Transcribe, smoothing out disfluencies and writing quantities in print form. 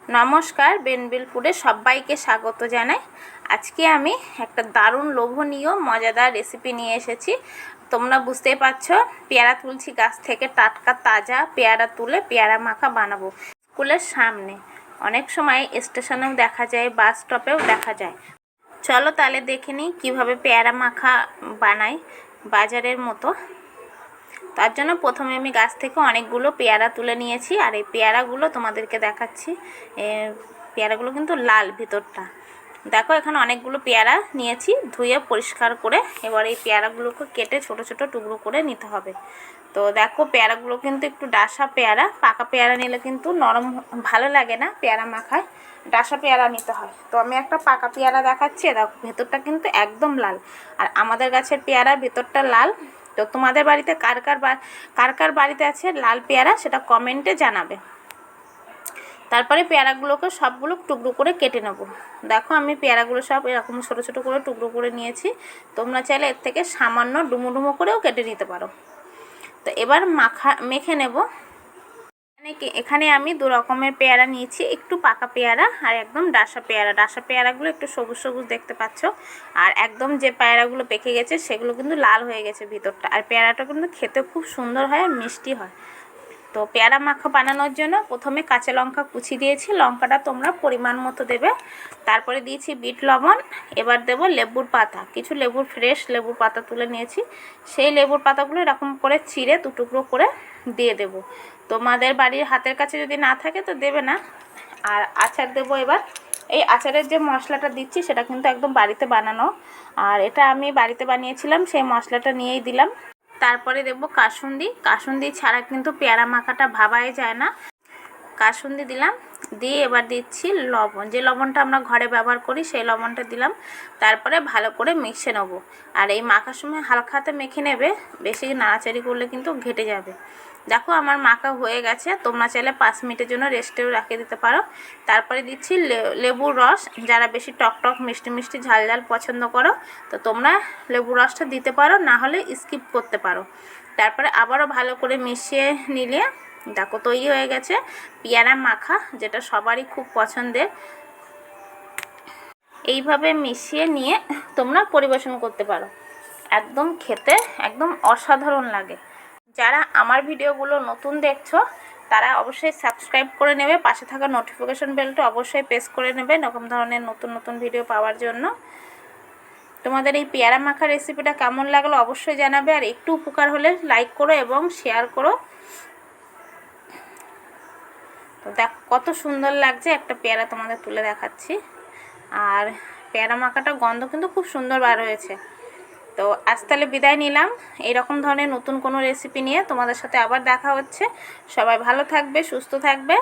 নমস্কার, বেনভিল ফুডে সবাইকে স্বাগত জানাই। আজকে আমি একটা দারুণ লোভনীয় মজাদার রেসিপি নিয়ে এসেছি। তোমরা বুঝতেই পারছো, পেয়ারা তুলছি গাছ থেকে, টাটকা তাজা পেয়ারা তুলে পেয়ারা মাখা বানাবো। স্কুলের সামনে অনেক সময় স্টেশনেও দেখা যায়, বাস স্টপেও দেখা যায়। চলো তাহলে দেখে নিই কীভাবে পেয়ারা মাখা বানাই বাজারের মতো। তার জন্য প্রথমে আমি গাছ থেকে অনেকগুলো পেয়ারা তুলে নিয়েছি, আর এই পেয়ারাগুলো তোমাদেরকে দেখাচ্ছি। পেয়ারাগুলো কিন্তু লাল ভিতরটা। দেখো, এখানে অনেকগুলো পেয়ারা নিয়েছি, ধুয়ে পরিষ্কার করে এবার এই পেয়ারাগুলোকে কেটে ছোট ছোট টুকরো করে নিতে হবে। তো দেখো, পেয়ারাগুলো কিন্তু একটু ডাসা পেয়ারা, পাকা পেয়ারা নিলে কিন্তু নরম ভালো লাগে না পেয়ারা মাখায়, ডাসা পেয়ারা নিতে হয়। তো আমি একটা পাকা পেয়ারা দেখাচ্ছি, দেখো ভেতরটা কিন্তু একদম লাল, আর আমাদের গাছের পেয়ারার ভেতরটা লাল। তো তোমাদের বাড়িতে কার কার বাড়িতে আছে লাল পেয়ারা, সেটা কমেন্টে জানাবে। তারপরে পেয়ারাগুলোকে সবগুলো টুকরো করে কেটে নেব। দেখো, আমি পেয়ারাগুলো সব এরকম ছোটো ছোটো করে টুকরো করে নিয়েছি। তোমরা চাইলে এর থেকে সামান্য ডুমো ডুমো করেও কেটে নিতে পারো। তো এবার মেখে নেব। এখানে আমি দু রকমের পেয়ারা নিয়েছি, একটু পাকা পেয়ারা আর একদম ডাসা পেয়ারা। ডাসা পেয়ারাগুলো একটু সবুজ সবুজ দেখতে পাচ্ছ, আর একদম যে পেয়ারাগুলো পেকে গেছে সেগুলো কিন্তু লাল হয়ে গেছে ভিতরটা। আর পেয়ারাটা কিন্তু খেতে খুব সুন্দর হয় আর মিষ্টি হয়। তো পেয়ারা মাখা বানানোর জন্য প্রথমে কাঁচা লঙ্কা কুচি দিয়েছি, লঙ্কাটা তোমরা পরিমাণ মতো দেবে। তারপরে দিয়েছি বিট লবণ। এবার দেব লেবুর পাতা, কিছু ফ্রেশ লেবুর পাতা তুলে নিয়েছি, সেই লেবুর পাতাগুলো এরকম করে চিড়ে দু টুকরো করে দিয়ে দেব। তোমাদের বাড়ির হাতের কাছে যদি না থাকে তো দেবে না। আর আচার দেবো এবার। এই আচারের যে মশলাটা দিচ্ছি সেটা কিন্তু একদম বাড়িতে বানানো, আর এটা আমি বাড়িতে বানিয়েছিলাম, সেই মশলাটা নিয়েই দিলাম। তারপরে দেবো কাসুন্দি ছাড়া কিন্তু পেয়ারা মাখাটা ভাবাই যায় না। কাসুন্দি দিলাম, দিয়ে এবার দিচ্ছি লবণ, যে লবণটা আমরা ঘরে ব্যবহার করি সেই লবণটা দিলাম। তারপরে ভালো করে মিশে নেবো। আর এই মাখার সময় হালকা হাতে মেখে নেবে, বেশি নাড়াচাড়ি করলে কিন্তু ঘেটে যাবে। দেখো, আমার মাখা হয়ে গেছে। তোমরা চাইলে 5 মিনিটের জন্য রেস্টেও রেখে দিতে পারো। তারপরে দিচ্ছি লেবুর রস। যারা বেশি টক টক মিষ্টি মিষ্টি ঝাল ঝাল পছন্দ করো তো তোমরা লেবুর রসটা দিতে পারো, না হলে স্কিপ করতে পারো। তারপরে আবারও ভালো করে মিশিয়ে নিলে দেখো তৈরি হয়ে গেছে পেয়ারা মাখা, যেটা সবারই খুব পছন্দের। এইভাবে মিশিয়ে নিয়ে তোমরা পরিবেশন করতে পারো, একদম খেতে একদম অসাধারণ লাগে। যারা আমার ভিডিওগুলো নতুন দেখছো তারা অবশ্যই সাবস্ক্রাইব করে নেবে, পাশে থাকা নোটিফিকেশন বেলটা অবশ্যই প্রেস করে নেবে এরকম ধরনের নতুন নতুন ভিডিও পাওয়ার জন্য। তোমাদের এই পেয়ারা মাখা রেসিপিটা কেমন লাগলো অবশ্যই জানাবে, আর একটু উপকার হলে লাইক করো এবং শেয়ার করো। তো দেখ কত সুন্দর লাগছে, একটা পেয়ারা তোমাদের তুলে দেখাচ্ছি। আর পেয়ারা মাখাটা গন্ধ কিন্তু খুব সুন্দর বার হয়েছে। তো আজ তাহলে বিদায় নিলাম। এইরকম ধরনের নতুন কোনো রেসিপি নিয়ে তোমাদের সাথে আবার দেখা হচ্ছে। সবাই ভালো থাকবে, সুস্থ থাকবে।